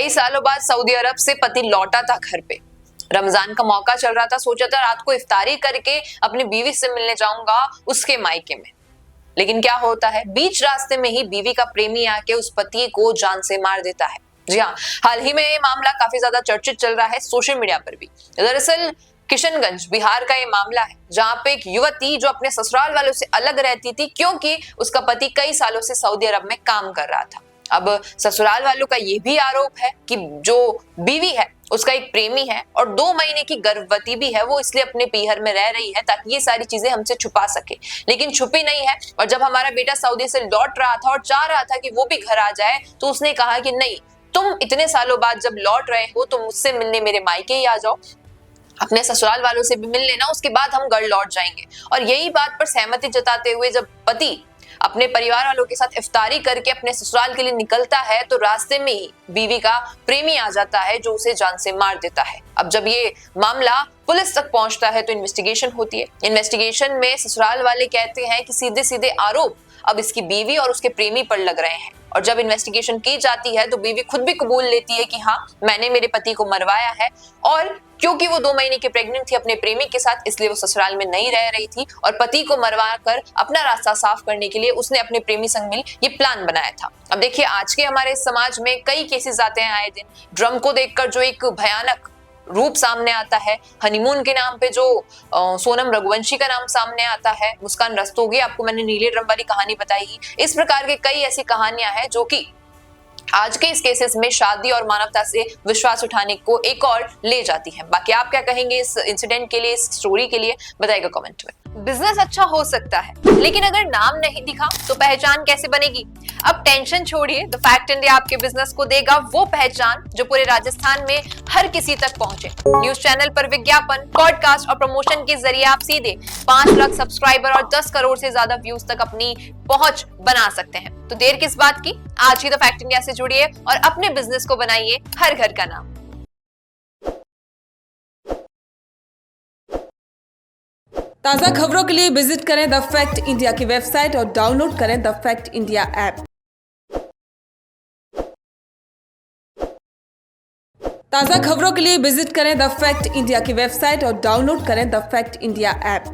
कई सालों बाद सऊदी अरब से पति लौटा था घर पे। रमजान का मौका चल रहा था, सोचा था रात को इफ्तारी करके अपनी बीवी से मिलने जाऊंगा उसके मायके में। लेकिन क्या होता है, बीच रास्ते में ही बीवी का प्रेमी आके उस पति को जान से मार देता है। जी हाँ, हाल ही में ये मामला काफी ज्यादा चर्चित चल रहा है सोशल मीडिया पर भी। दरअसल किशनगंज बिहार का ये मामला है, जहां पे एक युवती जो अपने ससुराल वालों से अलग रहती थी क्योंकि उसका पति कई सालों से सऊदी अरब में काम कर रहा था। अब ससुराल वालों का ये भी आरोप है कि जो बीवी है उसका एक प्रेमी है और 2 महीने की गर्भवती भी है, वो इसलिए अपने पीहर में रह रही है ताकि ये सारी चीजें हमसे छुपा सके, लेकिन छुपी नहीं है। और जब हमारा बेटा सऊदी से लौट रहा था और चाह रहा था कि वो भी घर आ जाए, तो उसने कहा कि नहीं, तुम इतने सालों बाद जब लौट रहे हो तो मुझसे मिलने मेरे मायके ही आ जाओ, अपने ससुराल वालों से भी मिल लेना, उसके बाद हम घर लौट जाएंगे। और यही बात पर सहमति जताते हुए जब पति अपने परिवार वालों के साथ इफ्तारी करके अपने ससुराल के लिए निकलता है, तो रास्ते में ही बीवी का प्रेमी आ जाता है जो उसे जान से मार देता है। अब जब ये मामला पुलिस तक पहुंचता है तो इन्वेस्टिगेशन होती है। इन्वेस्टिगेशन में ससुराल वाले कहते हैं कि सीधे सीधे आरोप अब इसकी बीवी और उसके प्रेमी पर लग रहे हैं। और जब इन्वेस्टिगेशन की जाती है तो बीवी खुद भी कबूल लेती है कि हाँ, मैंने मेरे पति को मरवाया है, और क्योंकि वो 2 महीने की प्रेग्नेंट थी अपने प्रेमी के साथ, इसलिए वो ससुराल में नहीं रह रही थी और पति को मरवा कर अपना रास्ता साफ करने के लिए उसने अपने प्रेमी संग मिल ये प्लान बनाया था। अब देखिए, आज के हमारे समाज में कई केसेस आते हैं आए दिन। ड्रम को देखकर जो एक भयानक रूप सामने आता है, हनीमून के नाम पे जो सोनम रघुवंशी का नाम सामने आता है, मुस्कान रस्तोगी, आपको मैंने नीले ड्रम वाली कहानी बताई। इस प्रकार के कई ऐसी कहानियां हैं जो कि आज के इस केसेस में शादी और मानवता से विश्वास उठाने को एक और ले जाती है। बाकी आप क्या कहेंगे इस इंसिडेंट के लिए, इस स्टोरी के लिए, बताइएगा कमेंट में। बिजनेस अच्छा हो सकता है, लेकिन अगर नाम नहीं दिखा तो पहचान कैसे बनेगी? अब टेंशन छोड़िए, द फैक्ट इंडिया आपके बिजनेस को देगा वो पहचान जो पूरे राजस्थान में हर किसी तक पहुंचे। न्यूज चैनल पर विज्ञापन, पॉडकास्ट और प्रमोशन के जरिए आप सीधे 5 लाख सब्सक्राइबर और 10 करोड़ से ज्यादा व्यूज तक अपनी पहुंच बना सकते हैं। तो देर किस बात की, आज ही द फैक्ट इंडिया से जुड़िए और अपने बिजनेस को बनाइए हर घर का नाम। ताज़ा खबरों के लिए विजिट करें द फैक्ट इंडिया की वेबसाइट और डाउनलोड करें द फैक्ट इंडिया ऐप। ताज़ा खबरों के लिए विजिट करें द फैक्ट इंडिया की वेबसाइट और डाउनलोड करें द फैक्ट इंडिया ऐप।